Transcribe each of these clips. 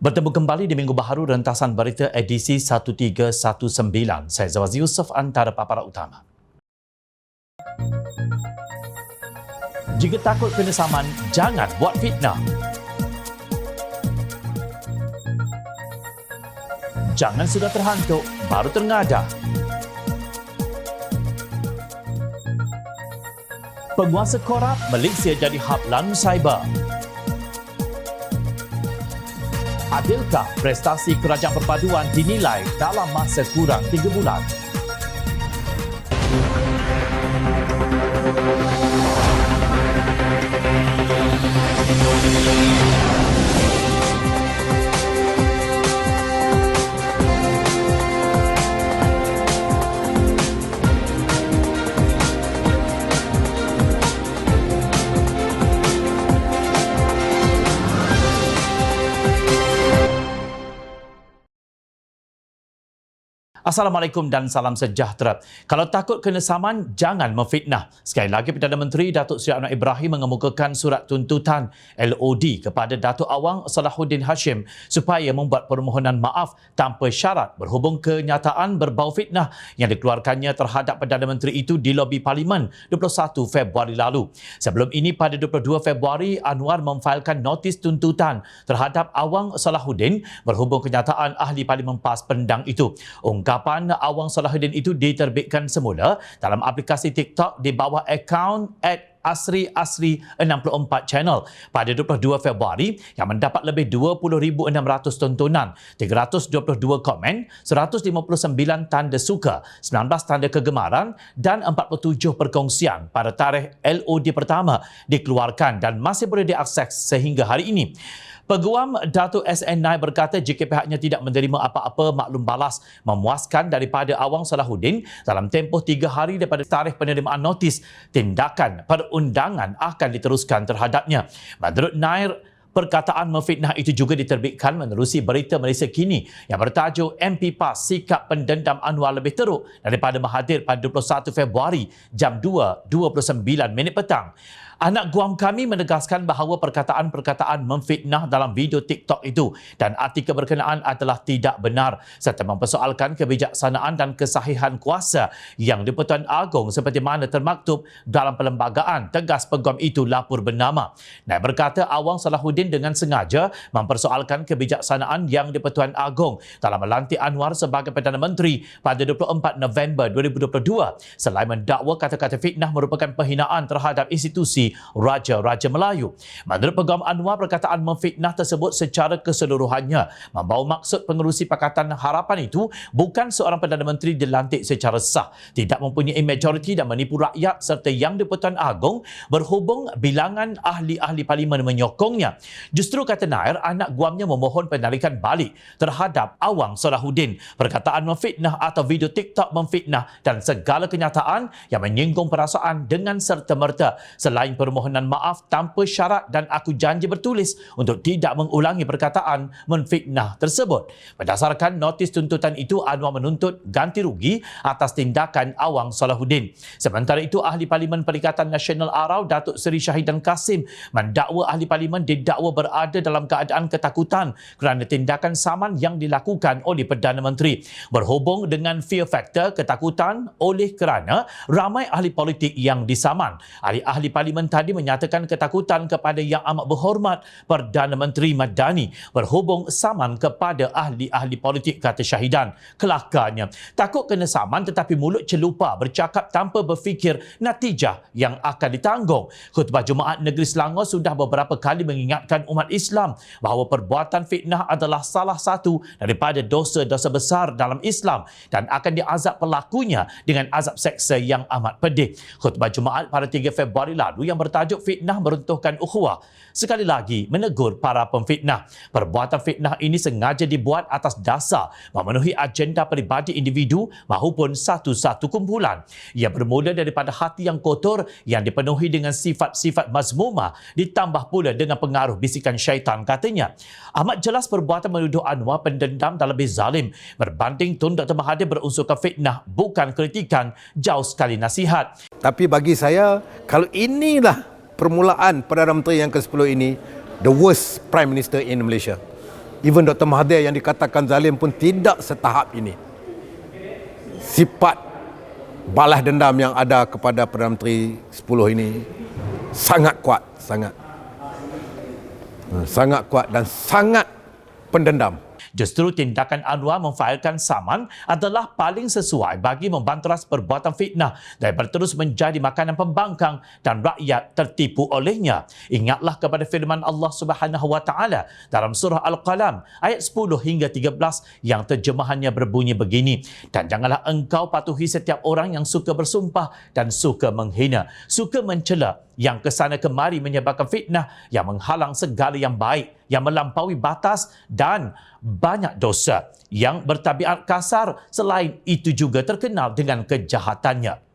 Bertemu kembali di Minggu Baharu Rentasan Berita edisi 1319. Saya Zawazi Yusof antara paparan utama. Jika takut kena saman, jangan buat fitnah. Jangan sudah terhantuk, baru terngada. Penguasa korup, Malaysia jadi hub lalu cyber. Adilkah prestasi Kerajaan Perpaduan dinilai dalam masa kurang 3 bulan? Assalamualaikum dan salam sejahtera. Kalau takut kena saman, jangan memfitnah. Sekali lagi, Perdana Menteri Datuk Seri Anwar Ibrahim mengemukakan surat tuntutan LOD kepada Datuk Awang Salahuddin Hashim supaya membuat permohonan maaf tanpa syarat berhubung kenyataan berbau fitnah yang dikeluarkannya terhadap Perdana Menteri itu di lobi Parlimen 21 Februari lalu. Sebelum ini, pada 22 Februari, Anwar memfailkan notis tuntutan terhadap Awang Salahuddin berhubung kenyataan Ahli Parlimen PAS Pendang itu. Ungkapan Awang Salahuddin itu diterbitkan semula dalam aplikasi TikTok di bawah akaun @asri64 channel pada 22 Februari yang mendapat lebih 20,600 tontonan, 322 komen, 159 tanda suka, 19 tanda kegemaran dan 47 perkongsian pada tarikh LOD pertama dikeluarkan dan masih boleh diakses sehingga hari ini. Peguam Datuk SN Nai berkata jika pihaknya tidak menerima apa-apa maklum balas memuaskan daripada Awang Salahuddin dalam tempoh 3 hari daripada tarikh penerimaan notis, tindakan perundangan akan diteruskan terhadapnya. Menurut Nair, perkataan memfitnah itu juga diterbitkan menerusi berita Malaysia Kini yang bertajuk MP PAS Sikap Pendendam Anwar lebih teruk daripada Mahathir pada 21 Februari jam 2.29 petang. Anak guam kami menegaskan bahawa perkataan-perkataan memfitnah dalam video TikTok itu dan artikel berkenaan adalah tidak benar serta mempersoalkan kebijaksanaan dan kesahihan kuasa yang di-Pertuan Agong seperti mana termaktub dalam perlembagaan, tegas peguam itu lapor bernama. Naib berkata Awang Salahuddin dengan sengaja mempersoalkan kebijaksanaan yang di-Pertuan Agong dalam melantik Anwar sebagai Perdana Menteri pada 24 November 2022 selain mendakwa kata-kata fitnah merupakan penghinaan terhadap institusi Raja-Raja Melayu. Menurut Peguam Anwar, perkataan memfitnah tersebut secara keseluruhannya membawa maksud pengerusi Pakatan Harapan itu bukan seorang Perdana Menteri dilantik secara sah, tidak mempunyai majoriti dan menipu rakyat serta yang di-Pertuan Agong berhubung bilangan ahli-ahli parlimen menyokongnya. Justru kata Nair, anak guamnya memohon penarikan balik terhadap Awang Salahuddin. Perkataan memfitnah atau video TikTok memfitnah dan segala kenyataan yang menyinggung perasaan dengan serta-merta selain permohonan maaf tanpa syarat dan aku janji bertulis untuk tidak mengulangi perkataan memfitnah tersebut. Berdasarkan notis tuntutan itu, Anwar menuntut ganti rugi atas tindakan Awang Salahuddin. Sementara itu, Ahli Parlimen Perikatan Nasional Arau Datuk Seri Syahidan Kasim mendakwa Ahli Parlimen didakwa berada dalam keadaan ketakutan kerana tindakan saman yang dilakukan oleh Perdana Menteri. Berhubung dengan fear factor ketakutan oleh kerana ramai ahli politik yang disaman. Ahli Parlimen tadi menyatakan ketakutan kepada Yang Amat Berhormat Perdana Menteri Madani berhubung saman kepada ahli-ahli politik, kata Syahidan. Kelakarnya, takut kena saman tetapi mulut celupa bercakap tanpa berfikir natijah yang akan ditanggung. Khutbah Jumaat Negeri Selangor sudah beberapa kali mengingatkan umat Islam bahawa perbuatan fitnah adalah salah satu daripada dosa-dosa besar dalam Islam dan akan diazab pelakunya dengan azab seksa yang amat pedih. Khutbah Jumaat pada 3 Februari lalu yang bertajuk fitnah meruntuhkan ukhuwah sekali lagi menegur para pemfitnah. Perbuatan fitnah ini sengaja dibuat atas dasar memenuhi agenda peribadi individu maupun satu-satu kumpulan. Ia bermula daripada hati yang kotor yang dipenuhi dengan sifat-sifat mazmumah ditambah pula dengan pengaruh bisikan syaitan, katanya. Amat jelas perbuatan menuduh Anwar pendendam dan lebih zalim berbanding Tun Dr. Mahathir berunsurkan fitnah bukan kritikan, jauh sekali nasihat. Tapi bagi saya, kalau inilah permulaan Perdana Menteri yang ke-10 ini, the worst Prime Minister in Malaysia. Even Dr. Mahathir yang dikatakan zalim pun tidak setahap ini. Sifat balas dendam yang ada kepada Perdana Menteri 10 ini sangat kuat, sangat kuat dan sangat pendendam. Justru tindakan Anwar memfailkan saman adalah paling sesuai bagi membanteras perbuatan fitnah daripada terus menjadi makanan pembangkang dan rakyat tertipu olehnya. Ingatlah kepada firman Allah Subhanahu Wa Taala dalam surah Al-Qalam ayat 10 hingga 13 yang terjemahannya berbunyi begini. Dan janganlah engkau patuhi setiap orang yang suka bersumpah dan suka menghina, suka mencela, yang kesana kemari menyebabkan fitnah, yang menghalang segala yang baik, yang melampaui batas dan banyak dosa, yang bertabiat kasar, selain itu juga terkenal dengan kejahatannya.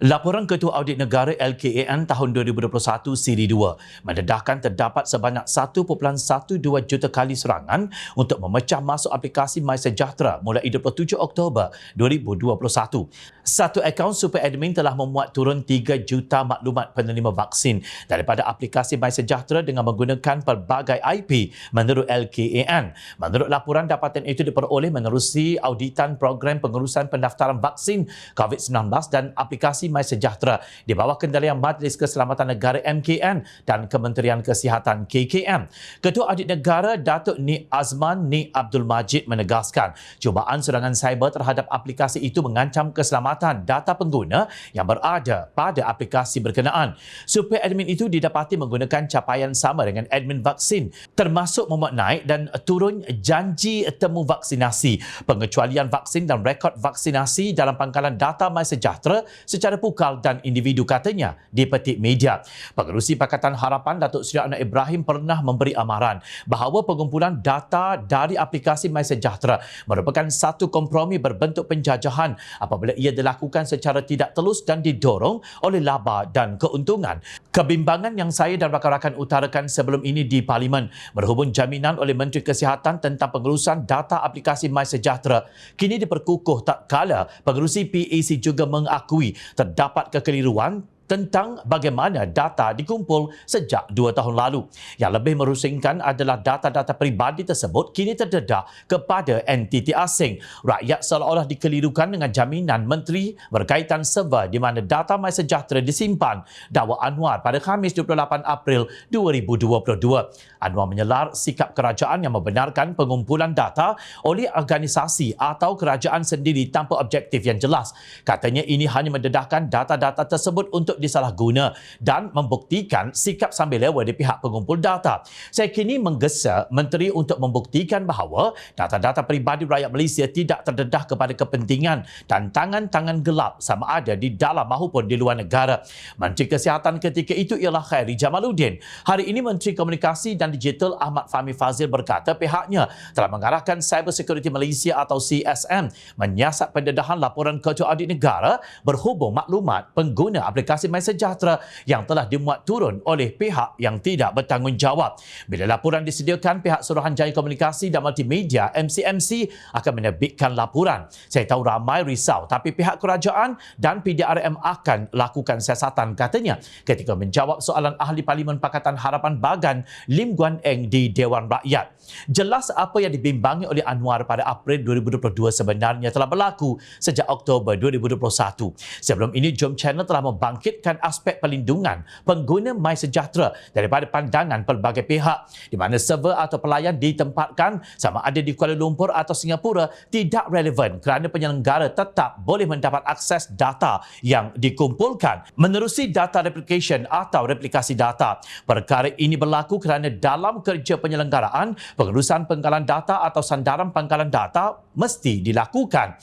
Laporan Ketua Audit Negara LKAN tahun 2021 siri 2 mendedahkan terdapat sebanyak 1.12 juta kali serangan untuk memecah masuk aplikasi MySejahtera mulai 27 Oktober 2021. Satu akaun super admin telah memuat turun 3 juta maklumat penerima vaksin daripada aplikasi MySejahtera dengan menggunakan pelbagai IP menurut LKAN. Menurut laporan, dapatan itu diperoleh menerusi auditan program pengurusan pendaftaran vaksin COVID-19 dan aplikasi MySejahtera di bawah kendalian Majlis Keselamatan Negara MKN dan Kementerian Kesihatan KKM. Ketua Audit Negara Datuk Nik Azman Nik Abdul Majid menegaskan cubaan serangan cyber terhadap aplikasi itu mengancam keselamatan data pengguna yang berada pada aplikasi berkenaan. Super admin itu didapati menggunakan capaian sama dengan admin vaksin, termasuk memuat naik dan turun janji temu vaksinasi, pengecualian vaksin dan rekod vaksinasi dalam pangkalan data MySejahtera secara pukal dan individu, katanya dipetik media. Pengerusi Pakatan Harapan Datuk Seri Anwar Ibrahim pernah memberi amaran bahawa pengumpulan data dari aplikasi MySejahtera merupakan satu kompromi berbentuk penjajahan apabila ia dilakukan secara tidak telus dan didorong oleh laba dan keuntungan. Kebimbangan yang saya dan rakan-rakan utarakan sebelum ini di Parlimen berhubung jaminan oleh Menteri Kesihatan tentang pengurusan data aplikasi MySejahtera kini diperkukuh tak kala pengerusi PAC juga mengakui terdapat kekeliruan tentang bagaimana data dikumpul sejak 2 tahun lalu. Yang lebih merusingkan adalah data-data peribadi tersebut kini terdedah kepada entiti asing. Rakyat seolah-olah dikelirukan dengan jaminan menteri berkaitan server di mana data MySejahtera disimpan, dakwa Anwar pada Khamis 28 April 2022. Anwar menyelar sikap kerajaan yang membenarkan pengumpulan data oleh organisasi atau kerajaan sendiri tanpa objektif yang jelas. Katanya ini hanya mendedahkan data-data tersebut untuk disalahguna dan membuktikan sikap sambil lewa di pihak pengumpul data. Saya kini menggesa menteri untuk membuktikan bahawa data-data peribadi rakyat Malaysia tidak terdedah kepada kepentingan dan tangan-tangan gelap sama ada di dalam maupun di luar negara. Menteri Kesihatan ketika itu ialah Khairi Jamaluddin. Hari ini Menteri Komunikasi dan Digital Ahmad Fahmi Fazil berkata pihaknya telah mengarahkan Cyber Security Malaysia atau CSM menyiasat pendedahan laporan Ketua Audit Negara berhubung maklumat pengguna aplikasi MySejahtera yang telah dimuat turun oleh pihak yang tidak bertanggungjawab. Bila laporan disediakan, pihak Suruhanjaya Komunikasi dan Multimedia MCMC akan menerbitkan laporan. Saya tahu ramai risau, tapi pihak kerajaan dan PDRM akan lakukan siasatan, katanya ketika menjawab soalan Ahli Parlimen Pakatan Harapan Bagan Lim Guan Eng di Dewan Rakyat. Jelas apa yang dibimbangi oleh Anwar pada April 2022 sebenarnya telah berlaku sejak Oktober 2021. Sebelum ini, Jom Channel telah membangkitkan aspek pelindungan pengguna MySejahtera daripada pandangan pelbagai pihak, di mana server atau pelayan ditempatkan sama ada di Kuala Lumpur atau Singapura tidak relevan kerana penyelenggara tetap boleh mendapat akses data yang dikumpulkan menerusi data replication atau replikasi data. Perkara ini berlaku kerana dalam kerja penyelenggaraan, pengurusan pangkalan data atau sandaran pangkalan data mesti dilakukan.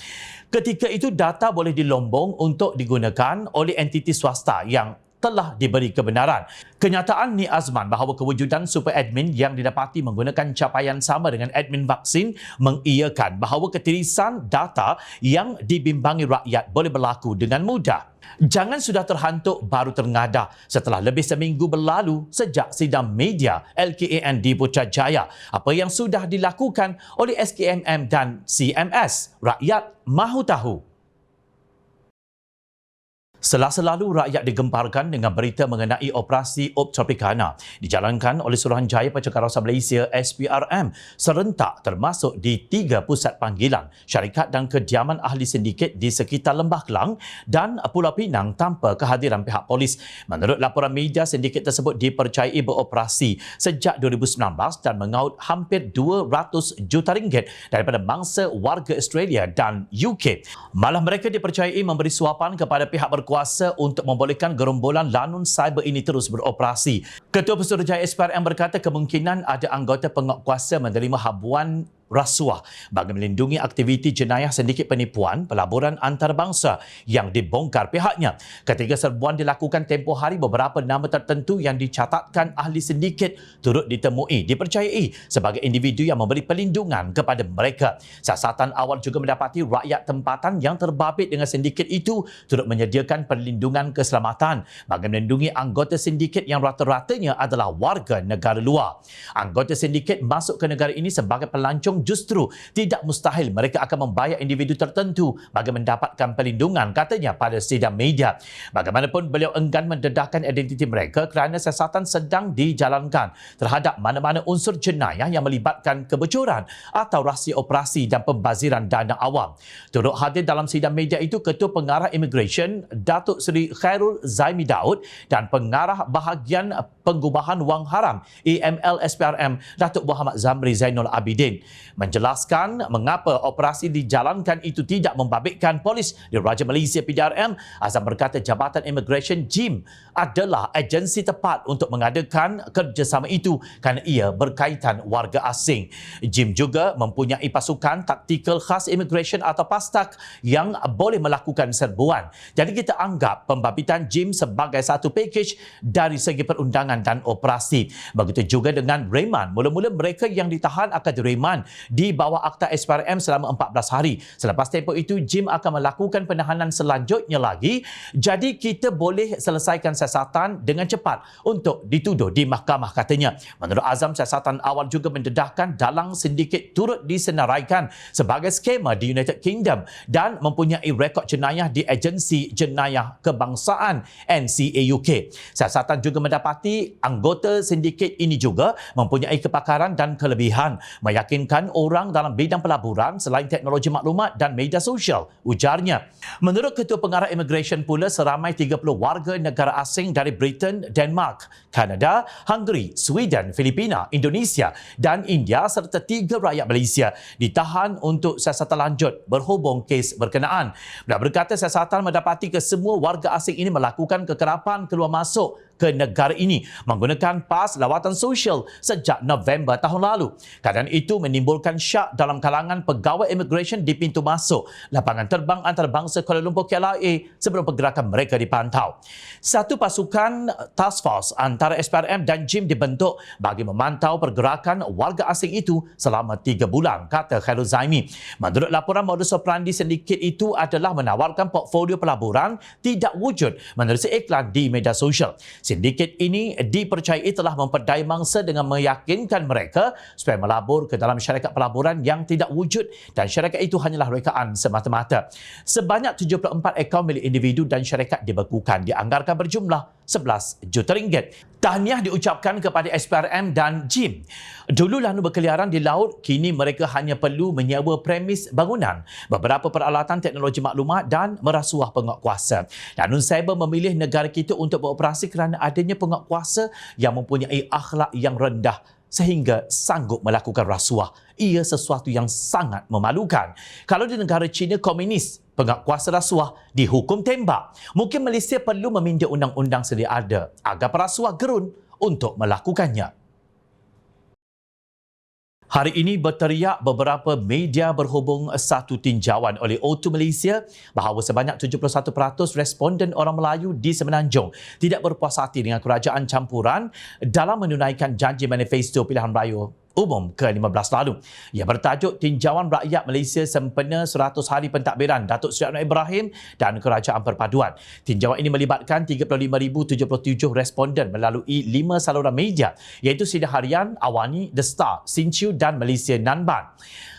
Ketika itu, data boleh dilombong untuk digunakan oleh entiti swasta yang telah diberi kebenaran. Kenyataan Nik Azman bahawa kewujudan super admin yang didapati menggunakan capaian sama dengan admin vaksin mengiyakan bahawa ketirisan data yang dibimbangi rakyat boleh berlaku dengan mudah. Jangan sudah terhantuk baru tengadah setelah lebih seminggu berlalu sejak sidang media LKAN di Putrajaya. Apa yang sudah dilakukan oleh SKMM dan CMS? Rakyat mahu tahu. Selasa lalu, rakyat digemparkan dengan berita mengenai operasi Op Tropicana dijalankan oleh Suruhanjaya Pencegahan Malaysia SPRM serentak termasuk di 3 pusat panggilan, syarikat dan kediaman ahli sindiket di sekitar Lembah Kelang dan Pulau Pinang tanpa kehadiran pihak polis. Menurut laporan media, sindiket tersebut dipercayai beroperasi sejak 2019 dan mengaut hampir 200 juta ringgit daripada mangsa warga Australia dan UK. Malah mereka dipercayai memberi suapan kepada pihak berkuasa untuk membolehkan gerombolan lanun cyber ini terus beroperasi. Ketua Pesuruhjaya SPRM berkata kemungkinan ada anggota penguatkuasa menerima habuan rasuah bagi melindungi aktiviti jenayah sindiket penipuan pelaburan antarabangsa yang dibongkar pihaknya. Ketika serbuan dilakukan tempoh hari, beberapa nama tertentu yang dicatatkan ahli sindiket turut ditemui, dipercayai sebagai individu yang memberi perlindungan kepada mereka. Siasatan awal juga mendapati rakyat tempatan yang terbabit dengan sindiket itu turut menyediakan perlindungan keselamatan bagi melindungi anggota sindiket yang rata-ratanya adalah warga negara luar. Anggota sindiket masuk ke negara ini sebagai pelancong justru tidak mustahil mereka akan membayar individu tertentu bagi mendapatkan perlindungan, katanya pada sidang media. Bagaimanapun, beliau enggan mendedahkan identiti mereka kerana siasatan sedang dijalankan terhadap mana-mana unsur jenayah yang melibatkan kebocoran atau rahsia operasi dan pembaziran dana awam. Turut hadir dalam sidang media itu Ketua Pengarah Immigration Datuk Seri Khairul Zaimi Daud dan Pengarah Bahagian Pengubahan Wang Haram EML SPRM Datuk Muhammad Zamri Zainul Abidin menjelaskan mengapa operasi dijalankan itu tidak membabitkan polis di Raja Malaysia PDRM. Azam berkata Jabatan Immigration JIM adalah agensi tepat untuk mengadakan kerjasama itu kerana ia berkaitan warga asing. JIM juga mempunyai pasukan taktikal khas immigration atau PASTAK yang boleh melakukan serbuan. Jadi kita anggap pembabitan JIM sebagai satu pakej dari segi perundangan dan operasi. Begitu juga dengan reman. Mula-mula mereka yang ditahan akan direman di bawah Akta SPRM selama 14 hari. Selepas tempoh itu, JIM akan melakukan penahanan selanjutnya lagi. Jadi kita boleh selesaikan siasatan dengan cepat untuk dituduh di mahkamah, katanya. Menurut Azam, siasatan awal juga mendedahkan dalang sindiket turut disenaraikan sebagai skema di United Kingdom dan mempunyai rekod jenayah di Agensi Jenayah Kebangsaan NCA UK. Siasatan juga mendapati anggota sindiket ini juga mempunyai kepakaran dan kelebihan, meyakinkan orang dalam bidang pelaburan selain teknologi maklumat dan media sosial, ujarnya. Menurut Ketua Pengarah Immigration pula, seramai 30 warga negara asing dari Britain, Denmark, Kanada, Hungary, Sweden, Filipina, Indonesia dan India serta 3 rakyat Malaysia ditahan untuk siasatan lanjut berhubung kes berkenaan. Beliau berkata siasatan mendapati kesemua warga asing ini melakukan kekerapan keluar masuk ke negara ini menggunakan pas lawatan sosial sejak November tahun lalu. Keadaan itu menimbulkan syak dalam kalangan pegawai immigration di pintu masuk lapangan terbang antarabangsa Kuala Lumpur KLIA sebelum pergerakan mereka dipantau. Satu pasukan task force antara SPRM dan JIM dibentuk bagi memantau pergerakan warga asing itu selama 3 bulan, kata Khairul Zaimi. Menurut laporan, modus operandi sindiket itu adalah menawarkan portfolio pelaburan tidak wujud menerusi iklan di media sosial. Sindiket ini dipercayai telah memperdaya mangsa dengan meyakinkan mereka supaya melabur ke dalam syarikat pelaburan yang tidak wujud dan syarikat itu hanyalah rekaan semata-mata. Sebanyak 74 akaun milik individu dan syarikat dibekukan, dianggarkan berjumlah 11 juta ringgit. Tahniah diucapkan kepada SPRM dan JIM. Dulu lanun berkeliaran di laut, kini mereka hanya perlu menyewa premis bangunan, beberapa peralatan teknologi maklumat dan merasuah penguatkuasa. Lanun cyber memilih negara kita untuk beroperasi kerana adanya penguatkuasa yang mempunyai akhlak yang rendah sehingga sanggup melakukan rasuah. Ia sesuatu yang sangat memalukan. Kalau di negara China komunis, penguatkuasa rasuah dihukum tembak. Mungkin Malaysia perlu meminda undang-undang sedia ada agar perasuah gerun untuk melakukannya. Hari ini berteriak beberapa media berhubung satu tinjauan oleh O2 Malaysia bahawa sebanyak 71% responden orang Melayu di Semenanjung tidak berpuas hati dengan kerajaan campuran dalam menunaikan janji manifesto pilihan raya Umum ke-15 lalu. Ia bertajuk Tinjauan Rakyat Malaysia Sempena 100 Hari Pentadbiran Datuk Seri Anwar Ibrahim dan Kerajaan Perpaduan. Tinjauan ini melibatkan 35,077 responden melalui 5 saluran media iaitu Sidang Harian, Awani, The Star, Sinchu dan Malaysia Nanban.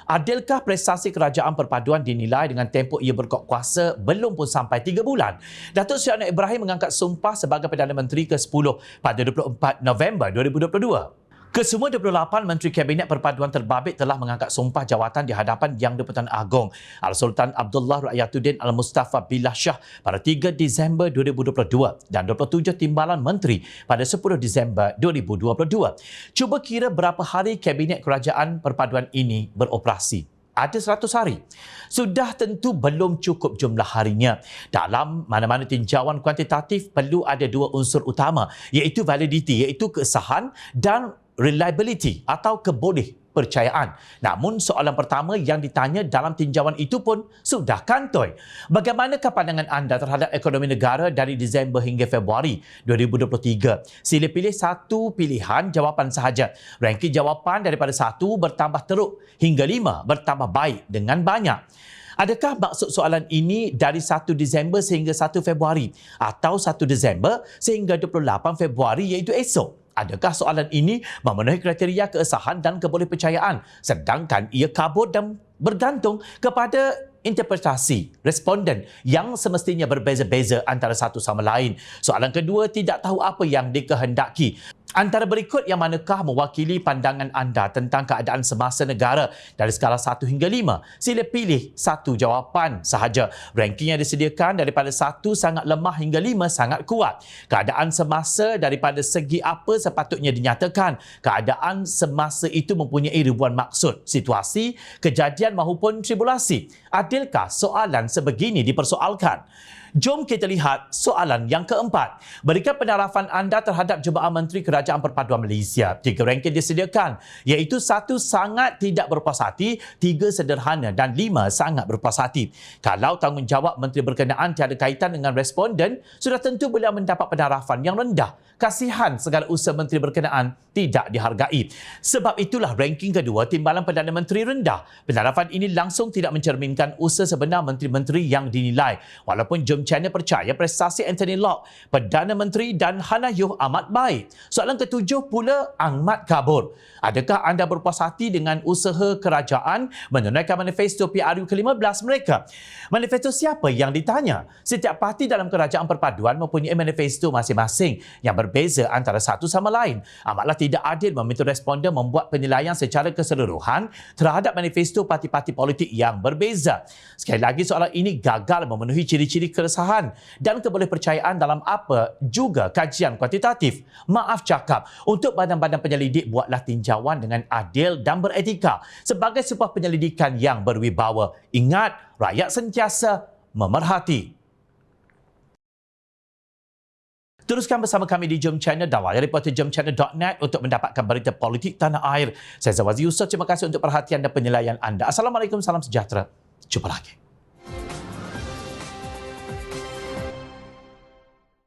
Adilkah prestasi Kerajaan Perpaduan dinilai dengan tempoh ia berkuat kuasa belum pun sampai 3 bulan? Datuk Seri Anwar Ibrahim mengangkat sumpah sebagai Perdana Menteri ke-10 pada 24 November 2022. Kesemua 28 Menteri Kabinet Perpaduan terbabit telah mengangkat sumpah jawatan di hadapan Yang di-Pertuan Agong Al-Sultan Abdullah Rakyatuddin Al-Mustafa Billah Shah pada 3 Disember 2022 dan 27 timbalan menteri pada 10 Disember 2022. Cuba kira berapa hari Kabinet Kerajaan Perpaduan ini beroperasi. Ada 100 hari. Sudah tentu belum cukup jumlah harinya. Dalam mana-mana tinjauan kuantitatif perlu ada 2 unsur utama iaitu validity, iaitu kesahan dan reliability atau kebolehpercayaan. Namun soalan pertama yang ditanya dalam tinjauan itu pun sudah kantoi. Bagaimanakah pandangan anda terhadap ekonomi negara dari Disember hingga Februari 2023? Sila pilih satu pilihan jawapan sahaja. Ranking jawapan daripada 1 bertambah teruk hingga 5 bertambah baik dengan banyak. Adakah maksud soalan ini dari 1 Disember sehingga 1 Februari atau 1 Disember sehingga 28 Februari iaitu esok? Adakah soalan ini memenuhi kriteria kesahan dan kebolehpercayaan sedangkan ia kabur dan bergantung kepada interpretasi responden yang semestinya berbeza-beza antara satu sama lain. Soalan kedua, tidak tahu apa yang dikehendaki. Antara berikut yang manakah mewakili pandangan anda tentang keadaan semasa negara dari skala 1 hingga 5? Sila pilih satu jawapan sahaja. Ranking yang disediakan daripada 1 sangat lemah hingga 5 sangat kuat. Keadaan semasa daripada segi apa sepatutnya dinyatakan? Keadaan semasa itu mempunyai ribuan maksud, situasi, kejadian maupun tribulasi. Adilkah soalan sebegini dipersoalkan? Jom kita lihat soalan yang keempat. Berikan penarafan anda terhadap Jabatan Menteri Kerajaan Perpaduan Malaysia. 3 ranking disediakan iaitu 1 sangat tidak berpuas hati, 3 sederhana dan 5 sangat berpuas hati. Kalau tanggungjawab menteri berkenaan tiada kaitan dengan responden, sudah tentu beliau mendapat penarafan yang rendah. Kasihan segala usaha menteri berkenaan tidak dihargai. Sebab itulah ranking kedua timbalan Perdana Menteri rendah. Penarafan ini langsung tidak mencerminkan usaha sebenar menteri-menteri yang dinilai. Walaupun Jom Channel percaya prestasi Anthony Locke, Perdana Menteri dan Hannah Yeoh amat baik. Soalan ketujuh pula amat kabur. Adakah anda berpuas hati dengan usaha kerajaan menunaikan manifesto PRU ke-15 mereka? Manifesto siapa yang ditanya? Setiap parti dalam Kerajaan Perpaduan mempunyai manifesto masing-masing yang berbeza antara satu sama lain. Amatlah tidak adil meminta responden membuat penilaian secara keseluruhan terhadap manifesto parti-parti politik yang berbeza. Sekali lagi, soalan ini gagal memenuhi ciri-ciri keresahan dan kebolehpercayaan dalam apa juga kajian kuantitatif. Maaf cakap, untuk badan-badan penyelidik buatlah tinjauan dengan adil dan beretika sebagai sebuah penyelidikan yang berwibawa. Ingat, rakyat sentiasa memerhati. Teruskan bersama kami di Jom Channel dan layar reporter jomchannel.net untuk mendapatkan berita politik tanah air. Saya Zawazi Yusof, terima kasih untuk perhatian dan penilaian anda. Assalamualaikum, salam sejahtera. Jumpa lagi.